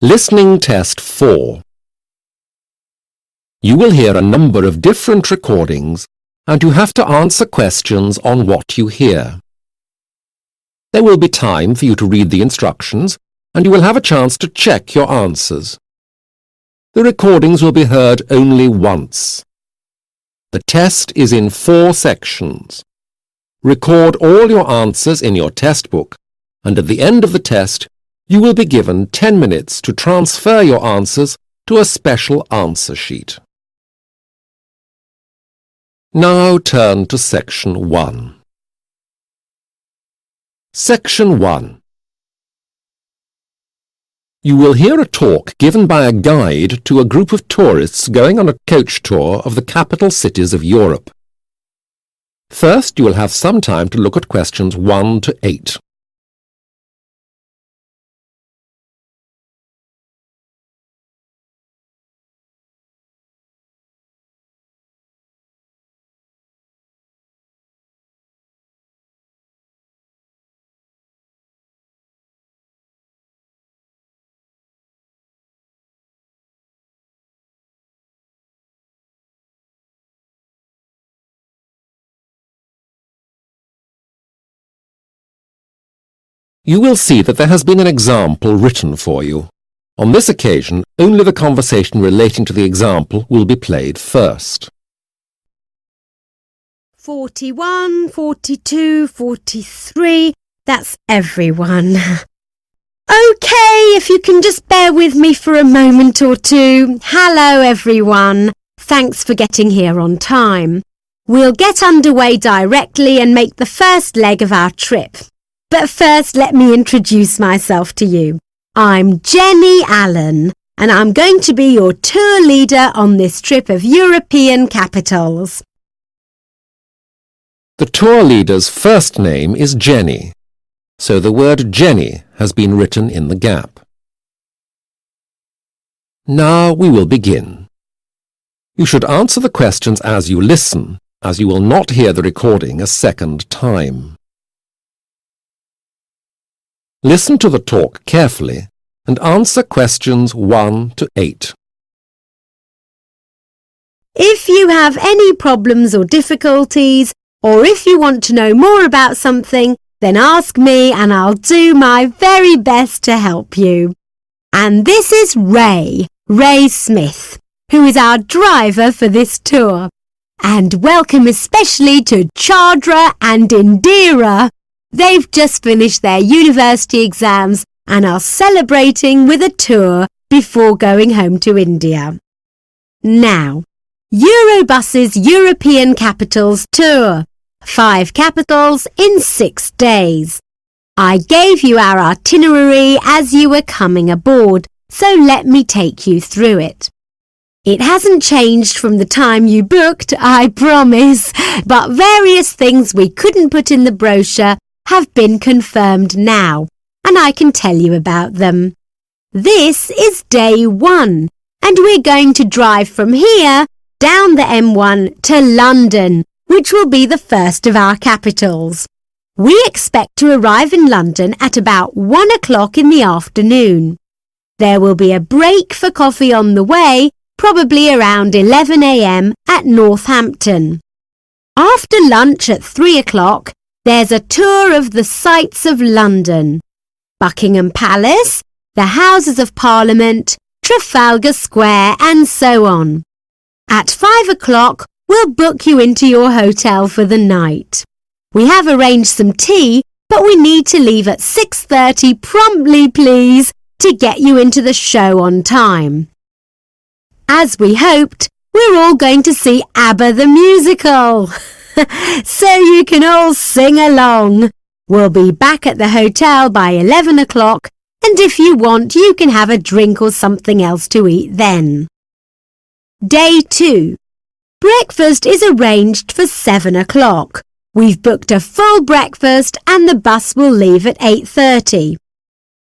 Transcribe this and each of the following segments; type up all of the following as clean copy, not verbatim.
Listening Test 4. You will hear a number of different recordings and you have to answer questions on what you hear. There will be time for you to read the instructions and you will have a chance to check your answers. The recordings will be heard only once. The test is in 4 sections. Record all your answers in your test book, and at the end of the test, you will be given 10 minutes to transfer your answers to a special answer sheet. Now turn to Section 1. Section 1. You will hear a talk given by a guide to a group of tourists going on a coach tour of the capital cities of Europe. First, you will have some time to look at questions 1 to 8. You will see that there has been an example written for you. On this occasion, only the conversation relating to the example will be played first. 41, 42, 43, that's everyone. OK, if you can just bear with me for a moment or two. Hello everyone. Thanks for getting here on time. We'll get underway directly and make the first leg of our trip. But first, let me introduce myself to you. I'm Jenny Allen, and I'm going to be your tour leader on this trip of European capitals. The tour leader's first name is Jenny, so the word Jenny has been written in the gap. Now we will begin. You should answer the questions as you listen, as you will not hear the recording a second time. Listen to the talk carefully and answer questions 1 to 8. If you have any problems or difficulties, or if you want to know more about something, then ask me and I'll do my very best to help you. And this is Ray Smith, who is our driver for this tour. And welcome especially to Chadra and Indira. They've just finished their university exams and are celebrating with a tour before going home to India. Now, Eurobus's European Capitals Tour. 5 capitals in 6 days. I gave you our itinerary as you were coming aboard, so let me take you through it. It hasn't changed from the time you booked, I promise, but various things we couldn't put in the brochure have been confirmed now, and I can tell you about them. This is day 1, and we're going to drive from here down the M1 to London, which will be the first of our capitals. We expect to arrive in London at about 1 o'clock in the afternoon. There will be a break for coffee on the way, probably around 11 a.m. at Northampton. After lunch at 3 o'clock, there's a tour of the sights of London. Buckingham Palace, the Houses of Parliament, Trafalgar Square and so on. At 5 o'clock, we'll book you into your hotel for the night. We have arranged some tea, but we need to leave at 6:30 promptly, please, to get you into the show on time. As we hoped, we're all going to see ABBA the musical. So you can all sing along. We'll be back at the hotel by 11 o'clock, and if you want, you can have a drink or something else to eat then. Day 2. Breakfast is arranged for 7 o'clock. We've booked a full breakfast and the bus will leave at 8:30.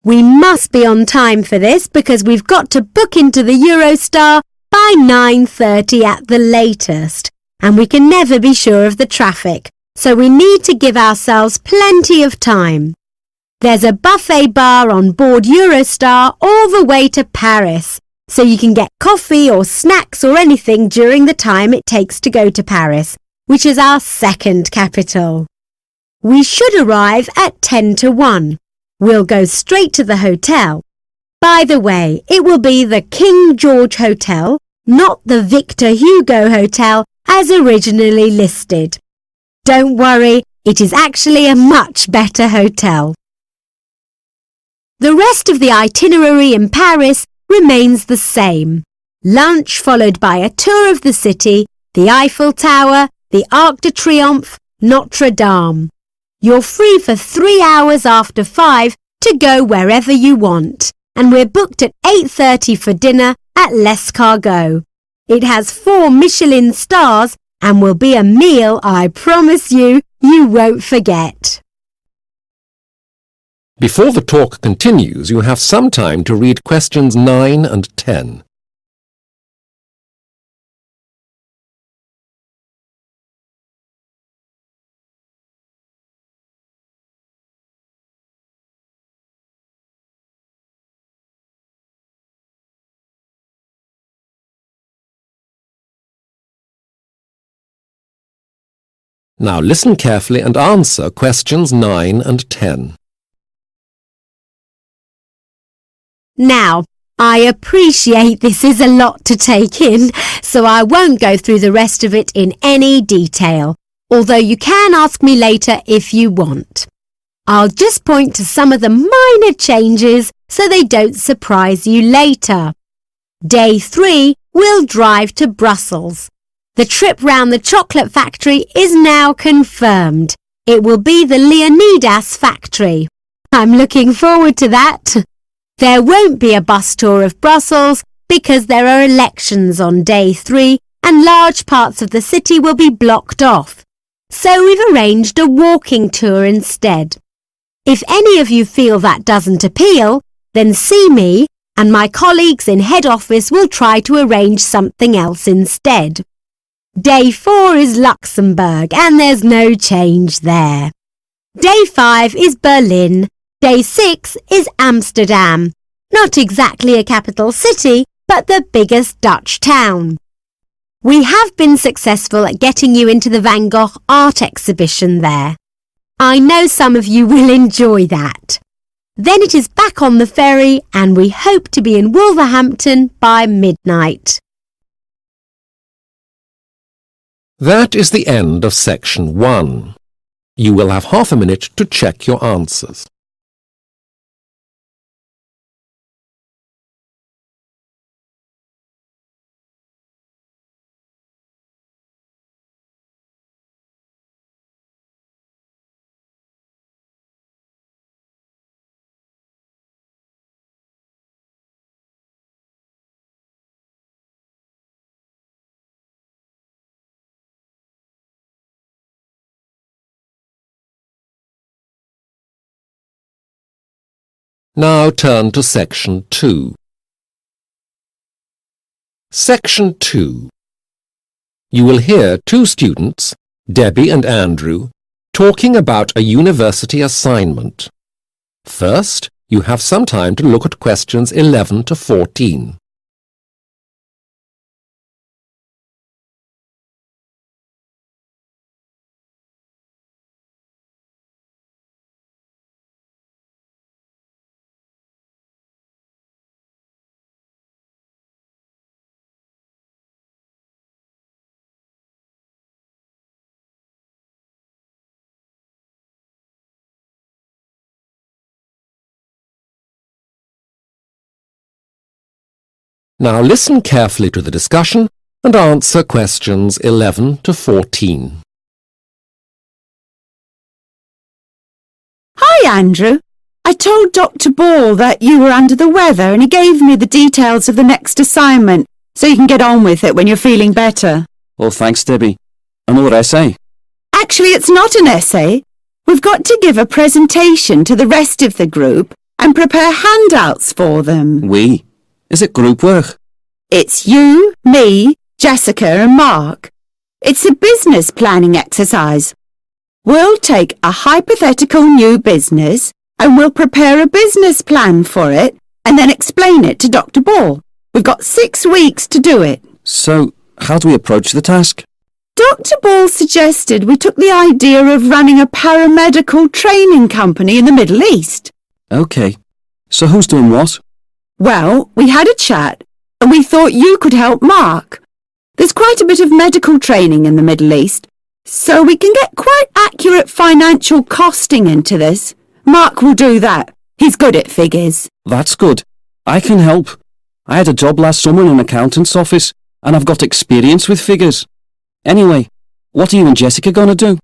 We must be on time for this because we've got to book into the Eurostar by 9:30 at the latest. And we can never be sure of the traffic, so we need to give ourselves plenty of time. There's a buffet bar on board Eurostar all the way to Paris, so you can get coffee or snacks or anything during the time it takes to go to Paris, which is our second capital. We should arrive at 10 to 1. We'll go straight to the hotel. By the way, it will be the King George Hotel, not the Victor Hugo Hotel as originally listed. Don't worry, it is actually a much better hotel. The rest of the itinerary in Paris remains the same. Lunch followed by a tour of the city, the Eiffel Tower, the Arc de Triomphe, Notre Dame. You're free for 3 hours after 5 to go wherever you want, and we're booked at 8:30 for dinner at L'Escargot. It has 4 Michelin stars and will be a meal I promise you won't forget. Before the talk continues, you have some time to read questions 9 and 10. Now listen carefully and answer questions 9 and 10. Now, I appreciate this is a lot to take in, so I won't go through the rest of it in any detail, although you can ask me later if you want. I'll just point to some of the minor changes so they don't surprise you later. Day 3, we'll drive to Brussels. The trip round the chocolate factory is now confirmed. It will be the Leonidas factory. I'm looking forward to that. There won't be a bus tour of Brussels because there are elections on day 3 and large parts of the city will be blocked off. So we've arranged a walking tour instead. If any of you feel that doesn't appeal, then see me and my colleagues in head office will try to arrange something else instead. Day 4 is Luxembourg and there's no change there. Day 5 is Berlin. Day 6 is Amsterdam. Not exactly a capital city, but the biggest Dutch town. We have been successful at getting you into the Van Gogh art exhibition there. I know some of you will enjoy that. Then it is back on the ferry and we hope to be in Wolverhampton by midnight. That is the end of section 1. You will have half a minute to check your answers. Now turn to section 2. Section 2. You will hear 2 students, Debbie and Andrew, talking about a university assignment. First, you have some time to look at questions 11 to 14. Now listen carefully to the discussion and answer questions 11 to 14. Hi, Andrew. I told Dr. Ball that you were under the weather and he gave me the details of the next assignment so you can get on with it when you're feeling better. Well, thanks, Debbie. Another essay? Actually, it's not an essay. We've got to give a presentation to the rest of the group and prepare handouts for them. We? Is it group work? It's you, me, Jessica and Mark. It's a business planning exercise. We'll take a hypothetical new business and we'll prepare a business plan for it and then explain it to Dr. Ball. We've got 6 weeks to do it. So, how do we approach the task? Dr. Ball suggested we took the idea of running a paramedical training company in the Middle East. OK. So who's doing what? Well, we had a chat and we thought you could help Mark. There's quite a bit of medical training in the Middle East, so we can get quite accurate financial costing into this. Mark will do that. He's good at figures. That's good. I can help. I had a job last summer in an accountant's office, and I've got experience with figures. Anyway, what are you and Jessica going to do?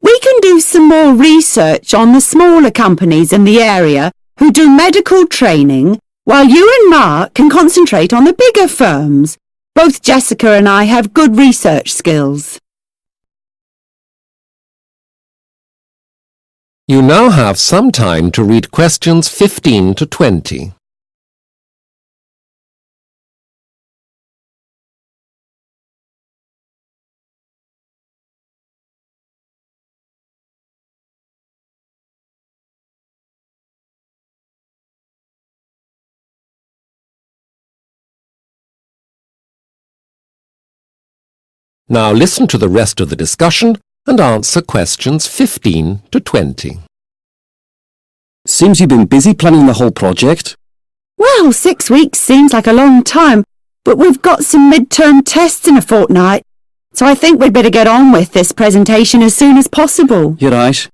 We can do some more research on the smaller companies in the area who do medical training, while you and Mark can concentrate on the bigger firms. Both Jessica and I have good research skills. You now have some time to read questions 15 to 20. Now listen to the rest of the discussion and answer questions 15 to 20. Seems you've been busy planning the whole project. Well, 6 weeks seems like a long time, but we've got some midterm tests in a fortnight, so I think we'd better get on with this presentation as soon as possible. You're right.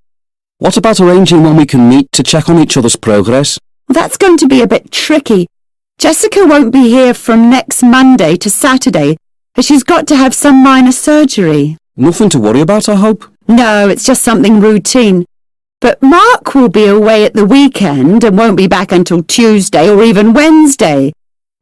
What about arranging when we can meet to check on each other's progress? Well, that's going to be a bit tricky. Jessica won't be here from next Monday to Saturday, as she's got to have some minor surgery. Nothing to worry about, I hope. No, it's just something routine. But Mark will be away at the weekend and won't be back until Tuesday or even Wednesday.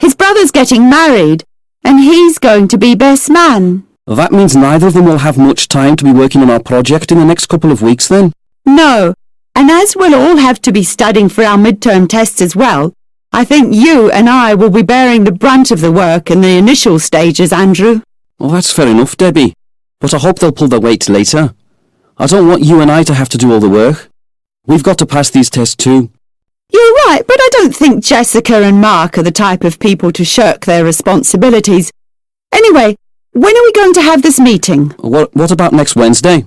His brother's getting married, and he's going to be best man. That means neither of them will have much time to be working on our project in the next couple of weeks then. No, and as we'll all have to be studying for our midterm tests as well, I think you and I will be bearing the brunt of the work in the initial stages, Andrew. Well, that's fair enough, Debbie. But I hope they'll pull their weight later. I don't want you and I to have to do all the work. We've got to pass these tests too. You're right, but I don't think Jessica and Mark are the type of people to shirk their responsibilities. Anyway, when are we going to have this meeting? What about next Wednesday?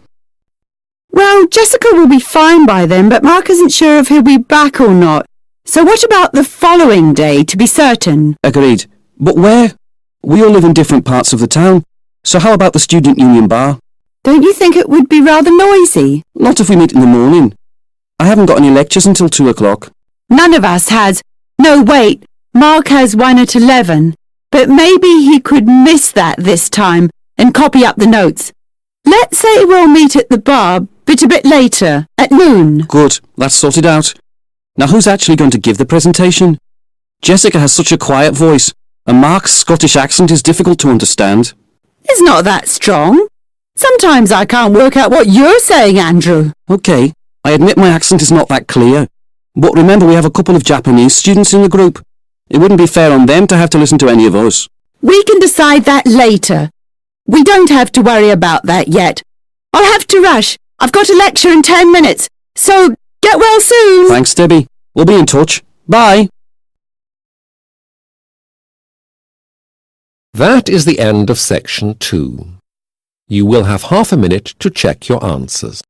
Well, Jessica will be fine by then, but Mark isn't sure if he'll be back or not. So what about the following day, to be certain? Agreed. But where? We all live in different parts of the town. So how about the student union bar? Don't you think it would be rather noisy? Not if we meet in the morning. I haven't got any lectures until 2 o'clock. None of us has. No, wait. Mark has one at 11. But maybe he could miss that this time and copy up the notes. Let's say we'll meet at the bar, but a bit later, at noon. Good. That's sorted out. Now who's actually going to give the presentation? Jessica has such a quiet voice, and Mark's Scottish accent is difficult to understand. It's not that strong. Sometimes I can't work out what you're saying, Andrew. OK, I admit my accent is not that clear. But remember, we have a couple of Japanese students in the group. It wouldn't be fair on them to have to listen to any of us. We can decide that later. We don't have to worry about that yet. I'll have to rush. I've got a lecture in 10 minutes. So, get well soon. Thanks, Debbie. We'll be in touch. Bye. That is the end of section 2. You will have half a minute to check your answers.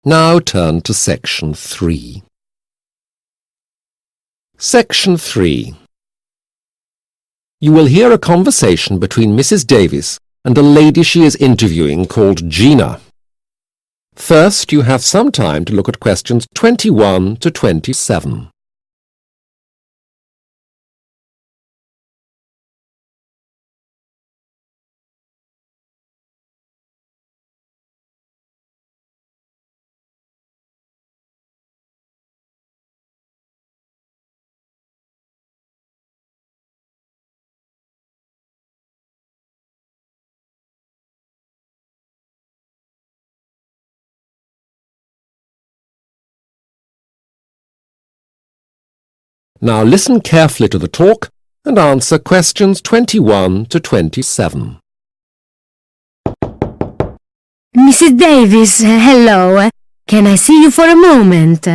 Now turn to section 3. Section 3. You will hear a conversation between Mrs. Davis and a lady she is interviewing called Gina. First, you have some time to look at questions 21 to 27. Now listen carefully to the talk and answer questions 21 to 27. Mrs. Davis, hello. Can I see you for a moment?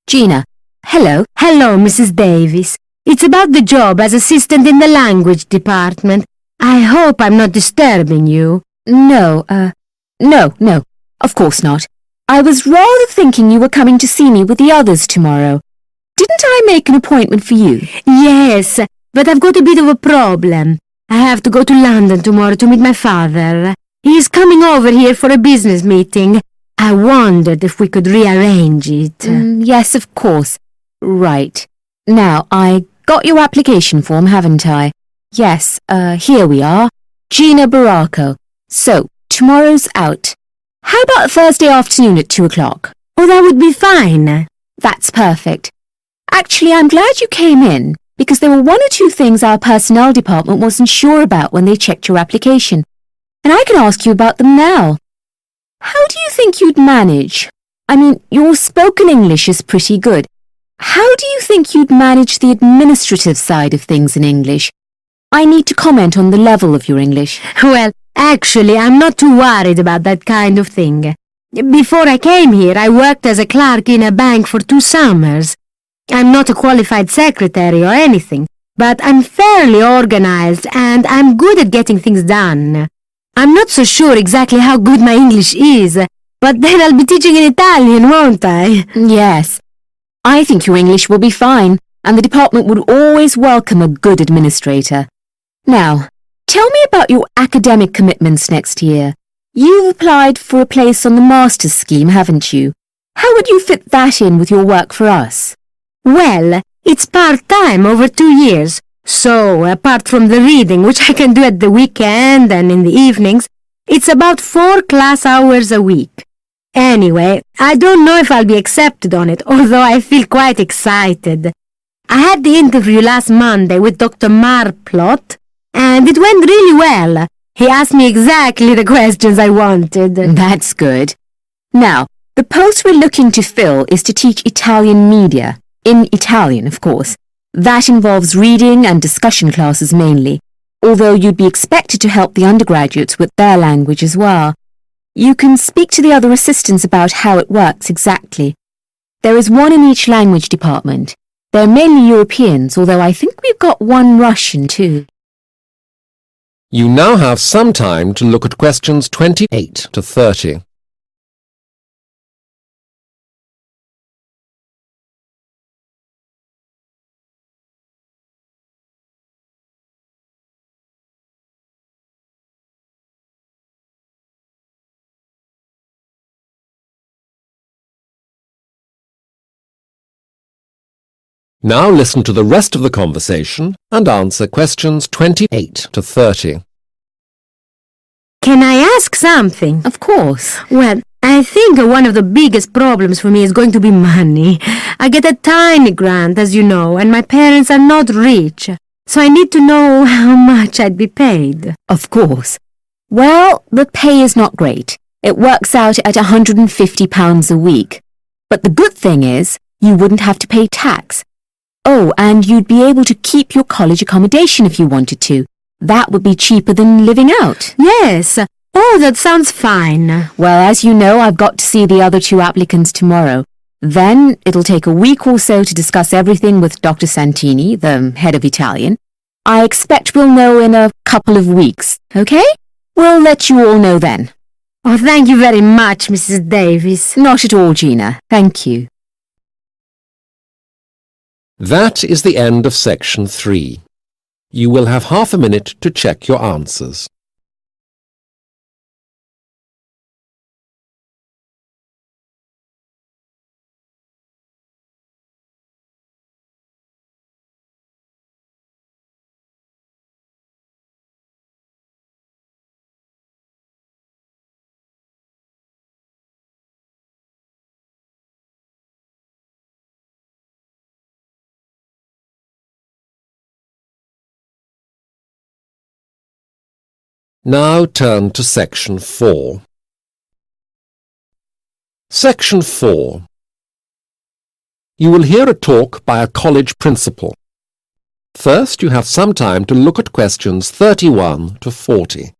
Gina. Hello. Hello, Mrs. Davis. It's about the job as assistant in the language department. I hope I'm not disturbing you. No, of course not. I was rather thinking you were coming to see me with the others tomorrow. Didn't I make an appointment for you? Yes, but I've got a bit of a problem. I have to go to London tomorrow to meet my father. He's coming over here for a business meeting. I wondered if we could rearrange it. Yes, of course. Right. Now, I got your application form, haven't I? Yes, here we are. Gina Baracco. So, tomorrow's out. How about Thursday afternoon at 2 o'clock? Oh, that would be fine. That's perfect. Actually, I'm glad you came in, because there were one or two things our personnel department wasn't sure about when they checked your application. And I can ask you about them now. How do you think you'd manage? I mean, your spoken English is pretty good. How do you think you'd manage the administrative side of things in English? I need to comment on the level of your English. Well, actually, I'm not too worried about that kind of thing. Before I came here, I worked as a clerk in a bank for 2 summers. I'm not a qualified secretary or anything, but I'm fairly organized and I'm good at getting things done. I'm not so sure exactly how good my English is, but then I'll be teaching in Italian, won't I? Yes. I think your English will be fine, and the department would always welcome a good administrator. Now, tell me about your academic commitments next year. You've applied for a place on the master's scheme, haven't you? How would you fit that in with your work for us? Well, it's part-time over 2 years, so apart from the reading, which I can do at the weekend and in the evenings, it's about 4 class hours a week. Anyway, I don't know if I'll be accepted on it, although I feel quite excited. I had the interview last Monday with Dr. Marplot, and it went really well. He asked me exactly the questions I wanted. That's good. Now, the post we're looking to fill is to teach Italian media. In Italian, of course. That involves reading and discussion classes mainly, although you'd be expected to help the undergraduates with their language as well. You can speak to the other assistants about how it works exactly. There is one in each language department. They're mainly Europeans, although I think we've got one Russian too. You now have some time to look at questions 28 to 30. Now listen to the rest of the conversation and answer questions 28 to 30. Can I ask something? Of course. Well, I think one of the biggest problems for me is going to be money. I get a tiny grant, as you know, and my parents are not rich, so I need to know how much I'd be paid. Of course. Well, the pay is not great. It works out at £150 a week. But the good thing is, you wouldn't have to pay tax. Oh, and you'd be able to keep your college accommodation if you wanted to. That would be cheaper than living out. Yes. Oh, that sounds fine. Well, as you know, I've got to see the other 2 applicants tomorrow. Then it'll take a week or so to discuss everything with Dr. Santini, the head of Italian. I expect we'll know in a couple of weeks, okay? We'll let you all know then. Oh, thank you very much, Mrs. Davis. Not at all, Gina. Thank you. That is the end of section 3. You will have half a minute to check your answers. Now turn to section 4. Section 4. you will hear a talk by a college principal. First, you have some time to look at questions 31 to 40.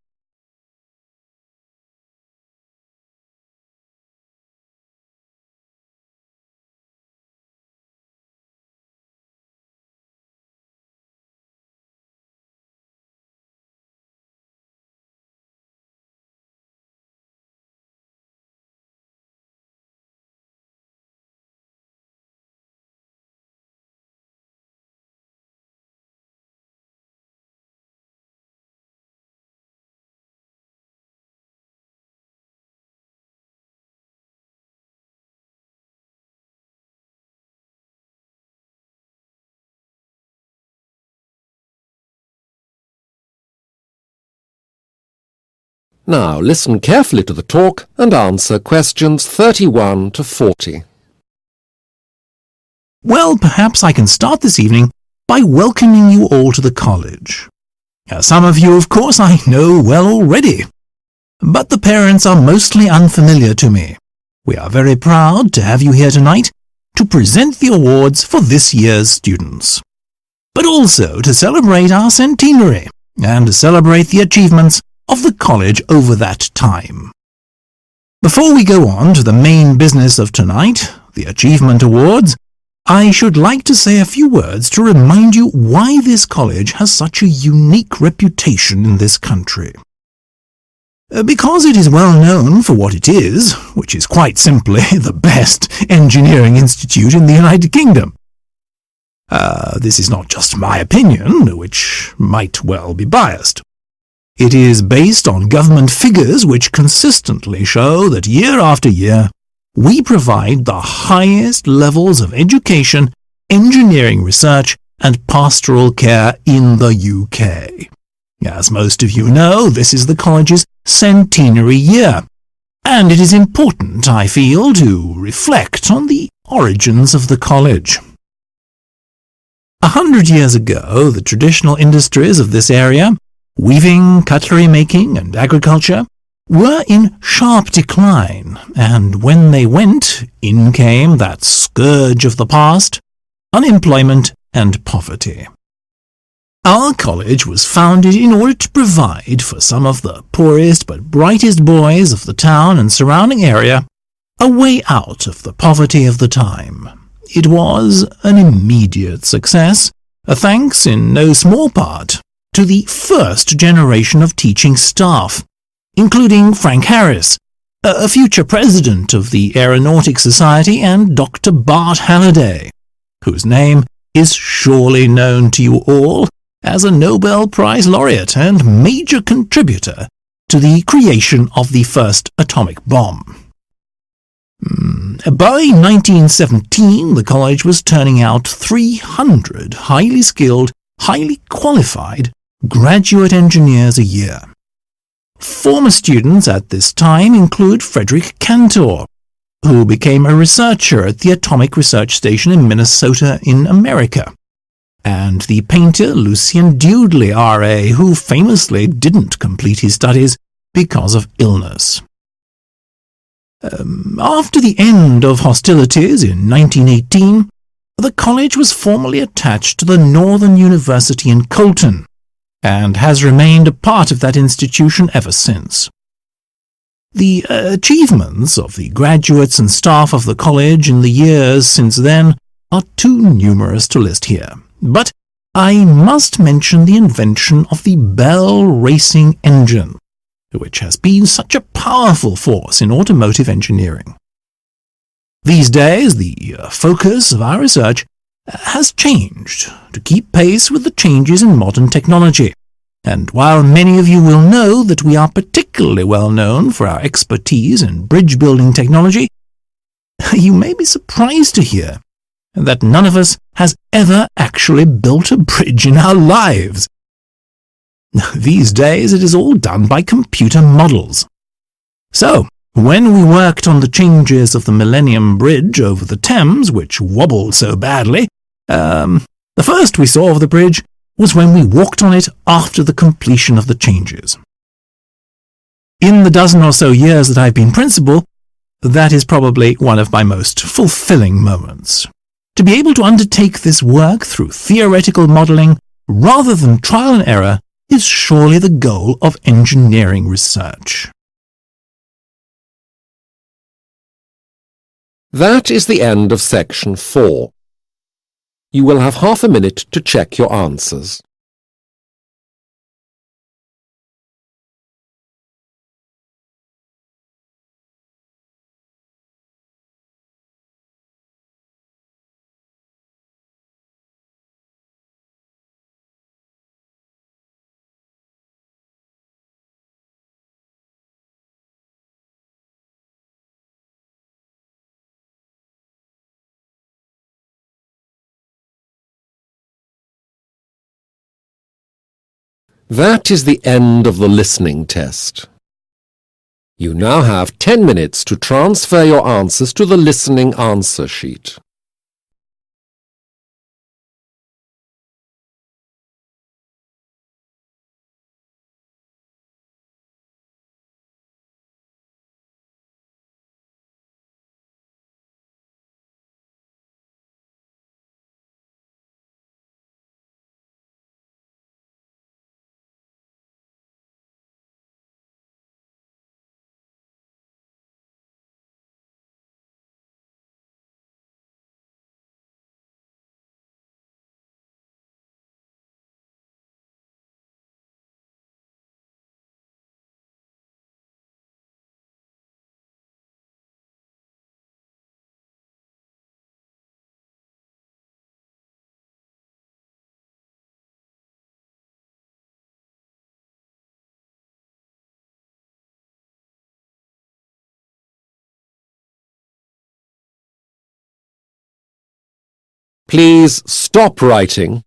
Now listen carefully to the talk and answer questions 31 to 40. Well, perhaps I can start this evening by welcoming you all to the college. Some of you, of course, I know well already, but the parents are mostly unfamiliar to me. We are very proud to have you here tonight to present the awards for this year's students, but also to celebrate our centenary and to celebrate the achievements of the college over that time. Before we go on to the main business of tonight, the Achievement Awards, I should like to say a few words to remind you why this college has such a unique reputation in this country. Because it is well known for what it is, which is quite simply the best engineering institute in the United Kingdom. This is not just my opinion, which might well be biased. It is based on government figures which consistently show that year after year we provide the highest levels of education, engineering research and pastoral care in the UK. As most of you know, this is the college's centenary year, and it is important, I feel, to reflect on the origins of the college. 100 years ago, the traditional industries of this area, weaving, cutlery making, and agriculture, were in sharp decline, and when they went, in came that scourge of the past, unemployment and poverty. Our college was founded in order to provide for some of the poorest but brightest boys of the town and surrounding area a way out of the poverty of the time. It was an immediate success, thanks in no small part to the first generation of teaching staff, including Frank Harris, a future president of the Aeronautics Society, and Dr. Bart Halliday, whose name is surely known to you all as a Nobel Prize laureate and major contributor to the creation of the first atomic bomb. By 1917, the college was turning out 300 highly skilled, highly qualified graduate engineers a year. Former students at this time include Frederick Cantor, who became a researcher at the Atomic Research Station in Minnesota in America, and the painter Lucien Dewdley, R.A., who famously didn't complete his studies because of illness. After the end of hostilities in 1918, the college was formally attached to the Northern University in Colton, and has remained a part of that institution ever since. The achievements of the graduates and staff of the college in the years since then are too numerous to list here, but I must mention the invention of the Bell racing engine, which has been such a powerful force in automotive engineering. These days, the focus of our research has changed to keep pace with the changes in modern technology, and while many of you will know that we are particularly well known for our expertise in bridge-building technology, you may be surprised to hear that none of us has ever actually built a bridge in our lives. These days it is all done by computer models. So, when we worked on the changes of the Millennium Bridge over the Thames, which wobbled so badly, the first we saw of the bridge was when we walked on it after the completion of the changes. In the dozen or so years that I've been principal, that is probably one of my most fulfilling moments. To be able to undertake this work through theoretical modelling rather than trial and error is surely the goal of engineering research. That is the end of section 4. You will have half a minute to check your answers. That is the end of the listening test. You now have 10 minutes to transfer your answers to the listening answer sheet. Please stop writing